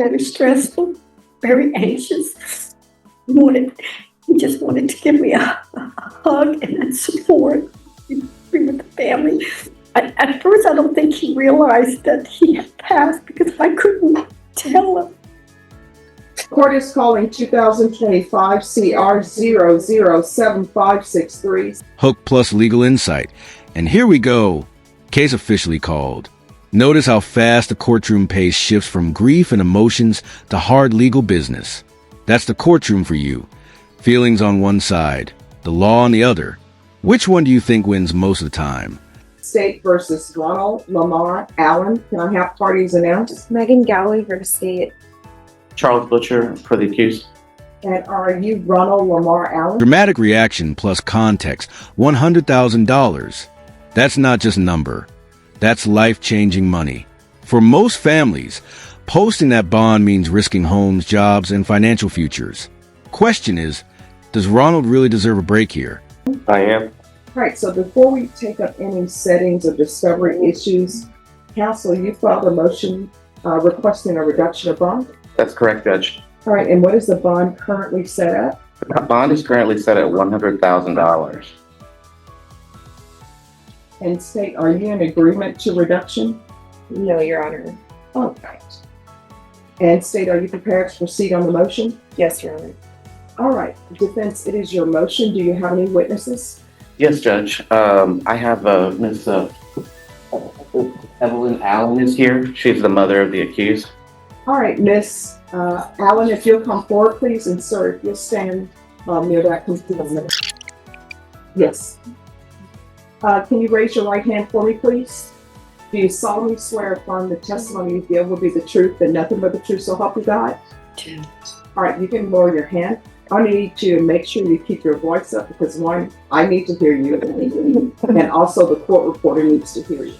very stressful, very anxious. He just wanted to give me a hug and support, be with the family. At first, I don't think he realized that he had passed because I couldn't tell him. Court is calling 2025 CR 007563. Hook plus legal insight. And here we go. Case officially called. Notice how fast the courtroom pace shifts from grief and emotions to hard legal business. That's the courtroom for you. Feelings on one side, the law on the other. Which one do you think wins most of the time? State versus Ronald Lamar Allen. Can I have parties announced? Megan Galley for the state. Charles Butcher for the accused. And are you Ronald Lamar Allen? Dramatic reaction plus context, $100,000. That's not just a number. That's life-changing money. For most families, posting that bond means risking homes, jobs, and financial futures. Question is, does Ronald really deserve a break here? I am. All right, so before we take up any settings or discovery issues, counsel, you filed a motion requesting a reduction of bond. That's correct, Judge. All right, and what is the bond currently set at? The bond is currently set at $100,000. And state, are you in agreement to reduction? No, Your Honor. All right. And state, are you prepared to proceed on the motion? Yes, Your Honor. All right, defense, it is your motion. Do you have any witnesses? Yes, Judge. I have Miss Evelyn Allen is here. She's the mother of the accused. All right, Miss Allen, if you'll come forward, please, and sir, if you'll stand near that computer. Yes. Can you raise your right hand for me, please? Do you solemnly swear affirm the testimony you give will be the truth and nothing but the truth, so help you God? All right, you can lower your hand. I need you to make sure you keep your voice up because one, I need to hear you, and also the court reporter needs to hear you.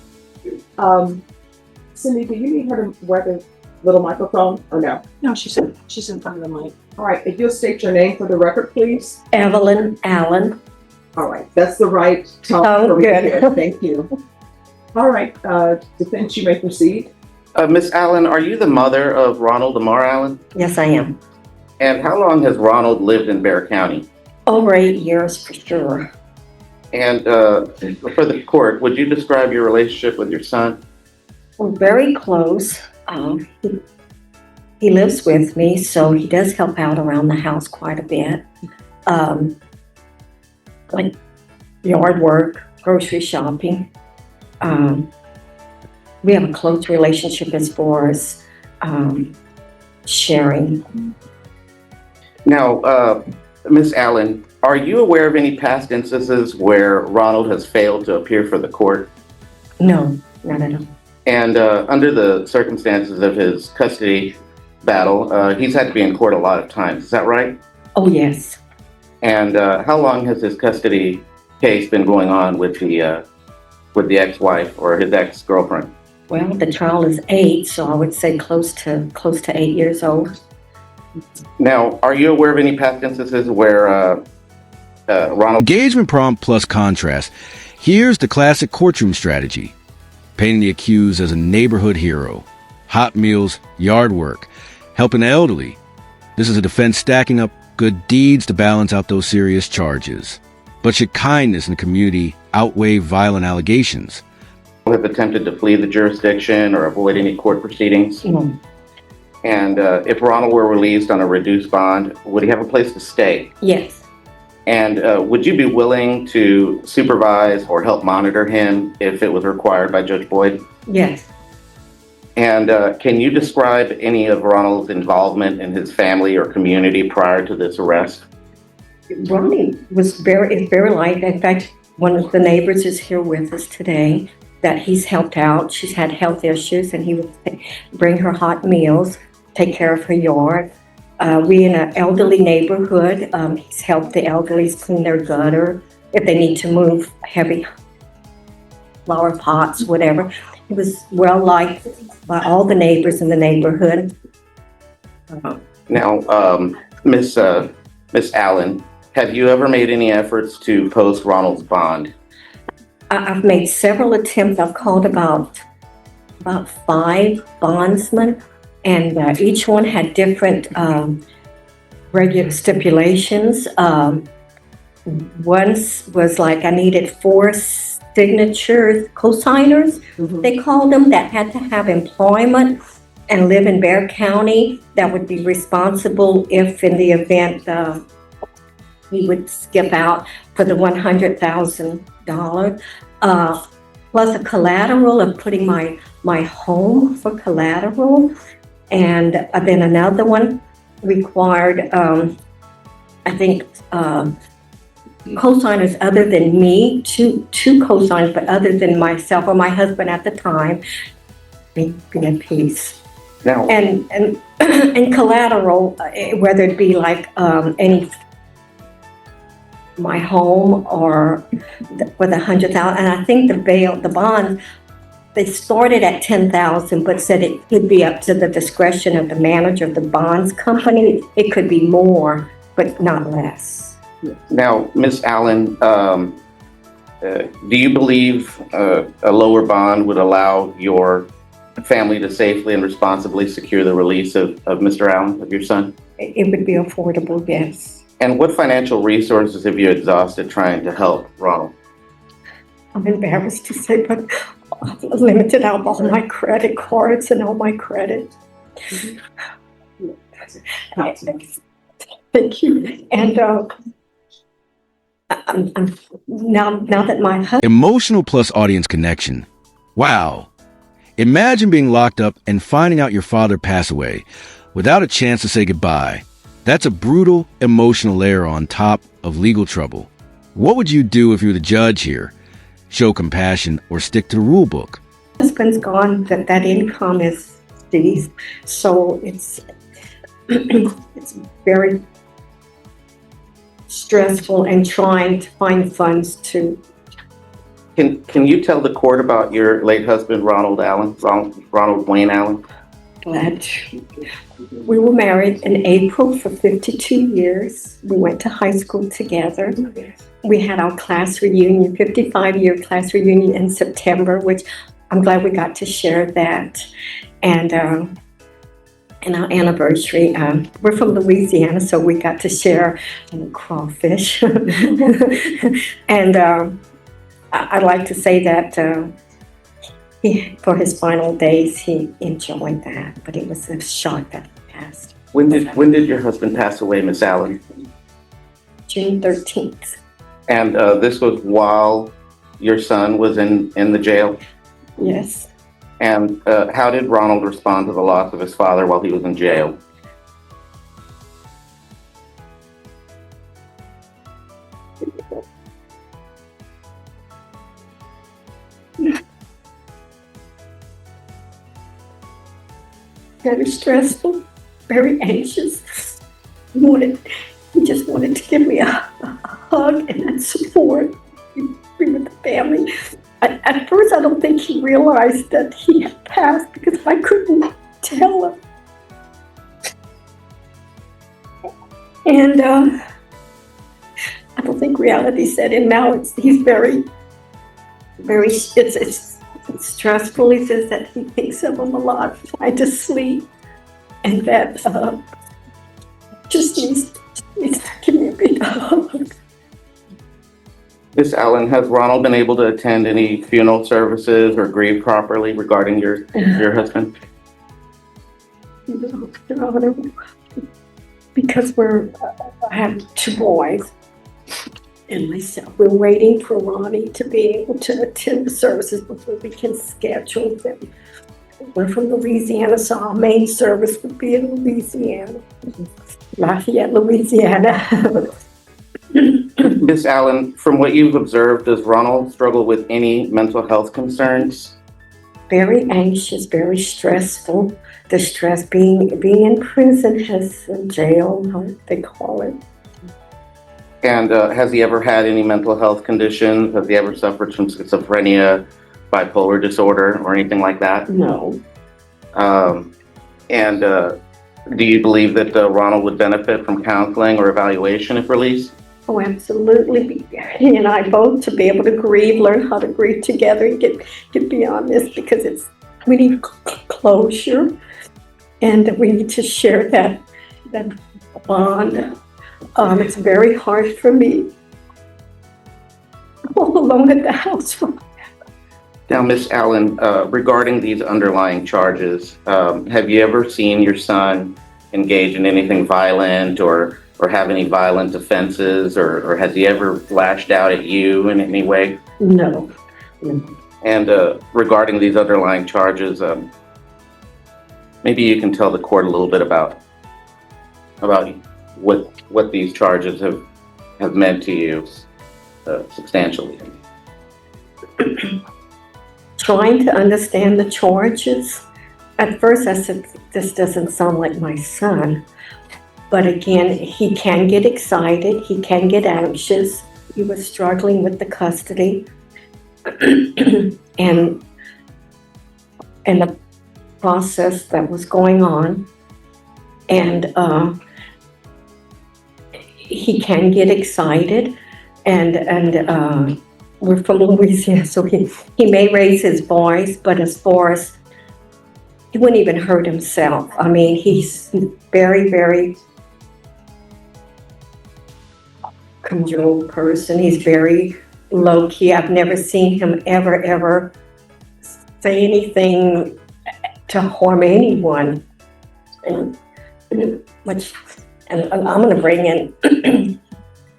Cindy, do you need her to wear the little microphone or no? No, she's in front of the mic. All right, if you'll state your name for the record, please. Evelyn Allen. All right, that's the right tone Oh, for me good. here. Thank you. All right, defense, you may proceed. Miss Allen, are you the mother of Ronald Lamar Allen? Yes, I am. And how long has Ronald lived in Bexar County? Over 8 years for sure. And for the court, would you describe your relationship with your son? We're very close. He lives with me, so he does help out around the house quite a bit. Like yard work, grocery shopping. We have a close relationship as far as sharing. Now, Miss Allen, are you aware of any past instances where Ronald has failed to appear for the court? No, not at all. And under the circumstances of his custody battle, he's had to be in court a lot of times. Is that right? Oh, yes. And how long has his custody case been going on with the ex-wife or his ex-girlfriend? Well, the trial is 8, so I would say close to 8 years old. Now, are you aware of any past instances where Ronald... Engagement prompt plus contrast. Here's the classic courtroom strategy. Painting the accused as a neighborhood hero. Hot meals, yard work, helping the elderly. This is a defense stacking up good deeds to balance out those serious charges. But should kindness in the community outweigh violent allegations? have attempted to flee the jurisdiction or avoid any court proceedings? Mm. And if Ronald were released on a reduced bond, would he have a place to stay? Yes. And would you be willing to supervise or help monitor him if it was required by Judge Boyd? Yes. And can you describe any of Ronald's involvement in his family or community prior to this arrest? Ronnie is very light. In fact, one of the neighbors is here with us today that he's helped out. She's had health issues, and he would bring her hot meals, take care of her yard. We in an elderly neighborhood. He's helped the elderly clean their gutter if they need to move heavy flower pots, whatever. He was well liked by all the neighbors in the neighborhood. Now, Miss Allen, have you ever made any efforts to post Ronald's bond? I've made several attempts. I've called about 5 bondsmen. and each one had different regular stipulations. Once was like I needed 4 signatures, co-signers, they called them, that had to have employment and live in Bexar County, that would be responsible if in the event he would skip out for the $100,000, plus a collateral of putting my home for collateral. And then another one required, I think, co-signers other than me, two co-signers, but other than myself or my husband at the time, being at peace. Now, And collateral, whether it be like any, my home or with $100,000, and I think the bond, they started at $10,000, but said it could be up to the discretion of the manager of the bonds company. It could be more, but not less. now, Ms. Allen, do you believe a lower bond would allow your family to safely and responsibly secure the release of Mr. Allen, of your son? It would be affordable, yes. And what financial resources have you exhausted trying to help Ronald? I'm embarrassed to say, but I've limited out all my credit cards and all my credit. Thank you. And I'm now that my husband. Emotional plus audience connection. Wow. Imagine being locked up and finding out your father passed away without a chance to say goodbye. That's a brutal emotional layer on top of legal trouble. What would you do if you were the judge here? Show compassion or stick to the rule book? Husband's gone, that income is ceased, so it's it's very stressful and trying to find funds to. Can you tell the court about your late husband, Ronald Allen, Ronald Wayne Allen? Glad we were married in April for 52 years. We went to high school together. We had our class reunion, 55-year class reunion in September, which I'm glad we got to share that. And our anniversary, we're from Louisiana, so we got to share crawfish. And I'd like to say that for his final days, he enjoyed that, but it was a shock that he passed. When did your husband pass away, Miss Allen? June 13th. And this was while your son was in the jail? Yes. And how did Ronald respond to the loss of his father while he was in jail? Very stressful, very anxious. He just wanted to give me a hug and support, be with the family. At first, I don't think he realized that he had passed because I couldn't tell him. And I don't think reality set in. Now he's very, it's stressful. He says that he thinks of him a lot, trying to sleep, and that just needs to give me a big hug. Miss Allen, has Ronald been able to attend any funeral services or grieve properly regarding your husband? Your Honor, because I have 2 boys and myself. We're waiting for Ronnie to be able to attend the services before we can schedule them. We're from Louisiana, so our main service would be in Louisiana, Lafayette, Louisiana. Miss Allen, from what you've observed, does Ronald struggle with any mental health concerns? Very anxious, very stressful. The stress being in prison, has a jail, how they call it. And has he ever had any mental health conditions? Has he ever suffered from schizophrenia, bipolar disorder, or anything like that? No. And do you believe that Ronald would benefit from counseling or evaluation if released? Oh, absolutely. He and I both to be able to grieve, learn how to grieve together and get beyond this, because we need closure. and we need to share that bond. It's very hard for me all alone at the house. Now, Miss Allen, regarding these underlying charges, have you ever seen your son engage in anything violent or have any violent offenses, or has he ever lashed out at you in any way? No. And regarding these underlying charges, maybe you can tell the court a little bit about what these charges have meant to you substantially. Trying to understand the charges. At first I said, this doesn't sound like my son. But again, he can get excited, he can get anxious. He was struggling with the custody and the process that was going on. And he can get excited, and we're from Louisiana, so he may raise his voice, but as far as, he wouldn't even hurt himself. I mean, he's very, very controlled person. He's very low key. I've never seen him ever say anything to harm anyone. And I'm going to bring in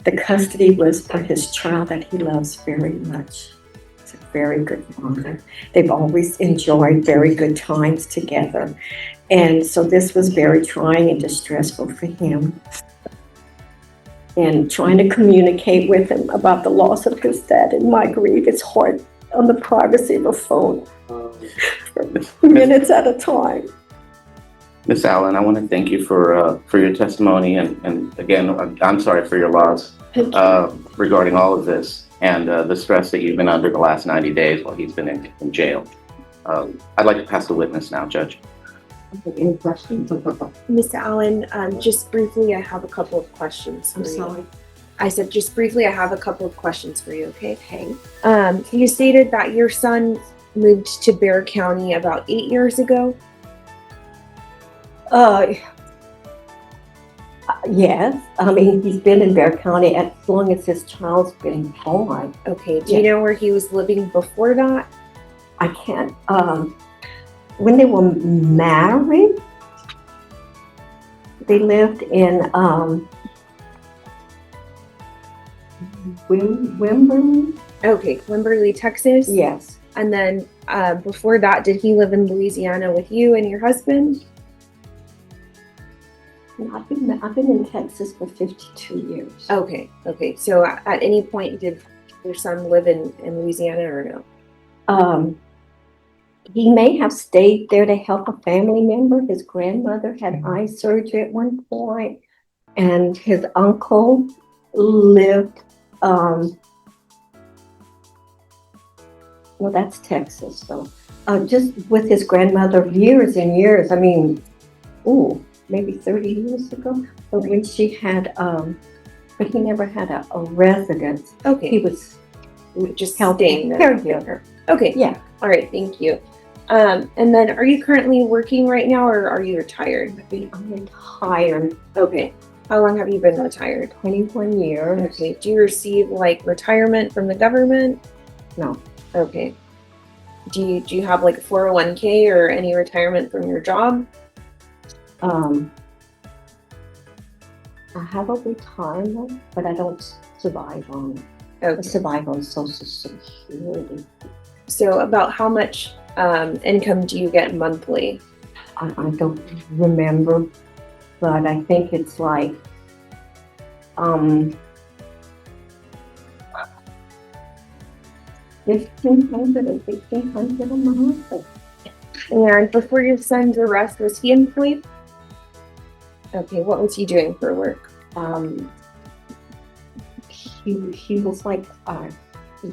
the custody was for his child that he loves very much. He's a very good father. They've always enjoyed very good times together. And so this was very trying and distressful for him. And trying to communicate with him about the loss of his dad and my grief, it's hard on the privacy of a phone for minutes at a time. Miss Allen, I want to thank you for your testimony, and again, I'm sorry for your loss regarding all of this and the stress that you've been under the last 90 days while he's been in jail. I'd like to pass the witness now, Judge. Any questions? Miss Allen, just briefly, I have a couple of questions for I'm you. sorry. I said just briefly, I have a couple of questions for you, okay? Okay. You stated that your son moved to Bexar County about 8 years ago. Yes. I mean, he's been in Bexar County as long as his child's been born. Okay, do you know where he was living before that? I can't, when they were married, they lived in, Wimberley? Okay, Wimberley, Texas. Yes. And then before that, did he live in Louisiana with you and your husband? I've been in Texas for 52 years. Okay. So at any point, did your son live in Louisiana or no? He may have stayed there to help a family member. His grandmother had eye surgery at one point, and his uncle lived, well, that's Texas, so just with his grandmother years and years. I mean, maybe 30 years ago. But when she had, but he never had a residence. Okay. He was Just helping staying there. caregiver. Okay. Yeah. All right. Thank you. And then, are you currently working right now, or are you retired? I'm retired. Okay. How long have you been retired? 21 years. Okay. Do you receive like retirement from the government? No. Okay. Do you have like a 401k or any retirement from your job? I have a retirement, but I don't survive on it. I Okay. survive on Social Security. So about how much income do you get monthly? I don't remember, but I think it's like, $1,500 or $1,600 a month. And before your son's arrest, was he employed? Okay, what was he doing for work? He was like,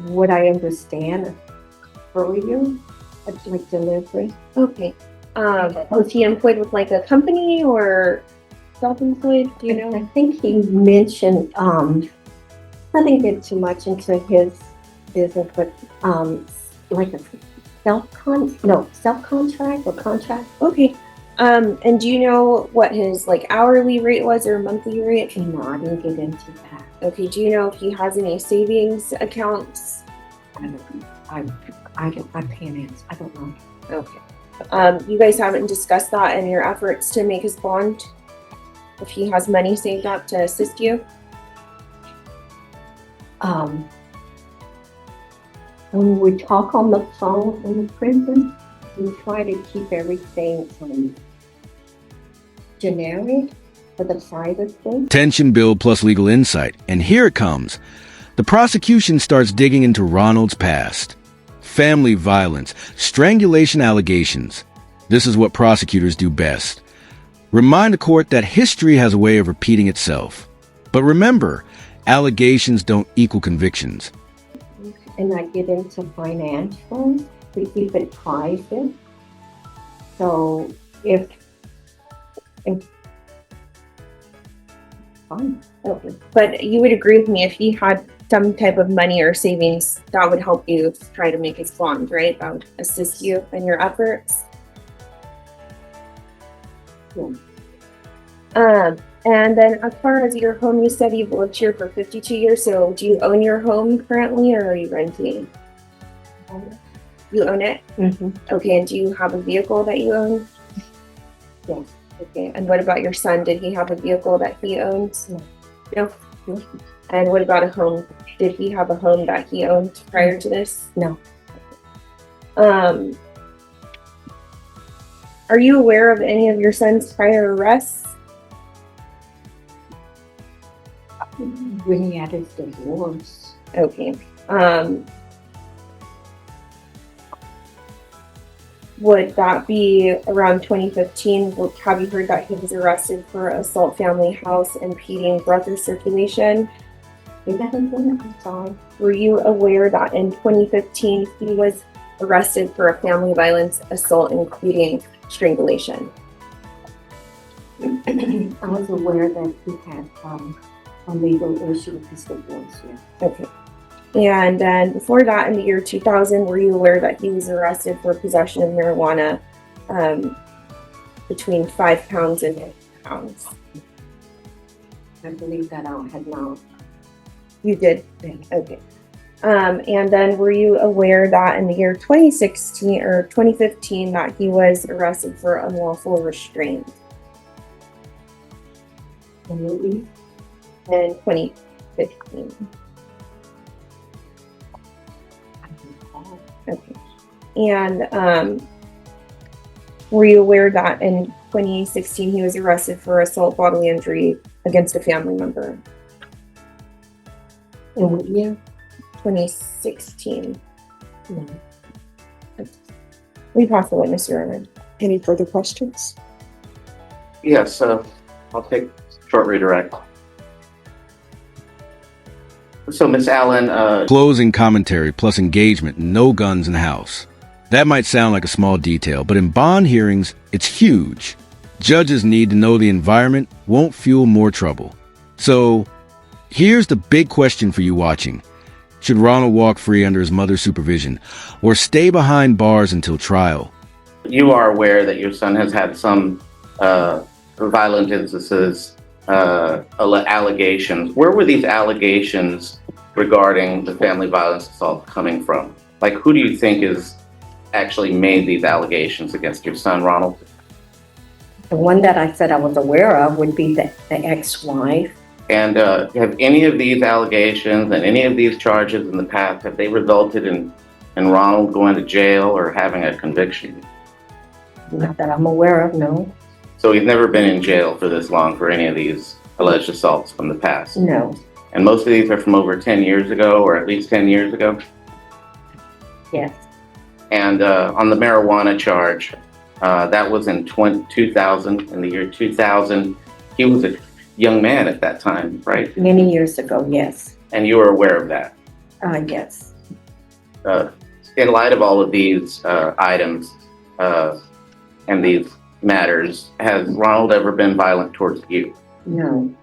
what I understand, a courier, like delivery. Okay. Was he employed with like a company or self-employed? Do you know? I think he mentioned, I didn't get too much into his business, but like a self-contract or contract. Okay. And do you know what his like hourly rate was or monthly rate? No, I didn't get into that. Okay, do you know if he has any savings accounts? I don't, I can't answer. I don't know. Okay. You guys haven't discussed that in your efforts to make his bond? If he has money saved up to assist you? When we talk on the phone in the prison, we try to keep everything generic for the private thing. Tension build plus legal insight. And here it comes. The prosecution starts digging into Ronald's past. Family violence, strangulation allegations. This is what prosecutors do best. Remind the court that history has a way of repeating itself. But remember, allegations don't equal convictions. And I get into financials. We keep it private. So if fine. Okay. But you would agree with me if he had some type of money or savings, that would help you try to make his bond, right? That would assist you in your efforts. Yeah. And then as far as your home, you said you've lived here for 52 years. So do you own your home currently or are you renting? You own it? Mm-hmm. Okay. And do you have a vehicle that you own? Yes. Okay. And what about your son? Did he have a vehicle that he owns? No. No. And what about a home? Did he have a home that he owned prior to this? No. Are you aware of any of your son's prior arrests? When he had his divorce. Okay. Would that be around 2015? Have you heard that he was arrested for assault, family house, impeding breath or circulation? Is that important? I'm sorry. Were you aware that in 2015 he was arrested for a family violence assault, including strangulation? I was aware that he had a legal issue with his divorce. Yeah. Okay. And then before that, in the year 2000, were you aware that he was arrested for possession of marijuana between 5 pounds and 8 pounds? I believe that I had not. You did? Okay. And then were you aware that in the year 2016 or 2015 that he was arrested for unlawful restraint? Really? In 2015. Okay. And were you aware that in 2016 he was arrested for assault, bodily injury against a family member? In what year? 2016. No. We pass the witness, Your Honor. Any further questions? Yes, I'll take short redirect. So, Miss Allen, Closing commentary plus engagement, no guns in the house. That might sound like a small detail, but in bond hearings, it's huge. Judges need to know the environment won't fuel more trouble. So, here's the big question for you watching. Should Ronald walk free under his mother's supervision or stay behind bars until trial? you are aware that your son has had some violent instances, allegations. Where were these allegations regarding the family violence assault coming from? Like, who do you think is actually made these allegations against your son, Ronald? The one that I said I was aware of would be the ex-wife. And have any of these allegations and any of these charges in the past, have they resulted in Ronald going to jail or having a conviction? Not that I'm aware of, no. So he's never been in jail for this long for any of these alleged assaults from the past? No. And most of these are from over 10 years ago, or at least 10 years ago? Yes. And on the marijuana charge, that was in 2000. In the year 2000, he was a young man at that time, right? Many years ago, yes. And you were aware of that. Yes. In light of all of these items and these matters, has Ronald ever been violent towards you? No.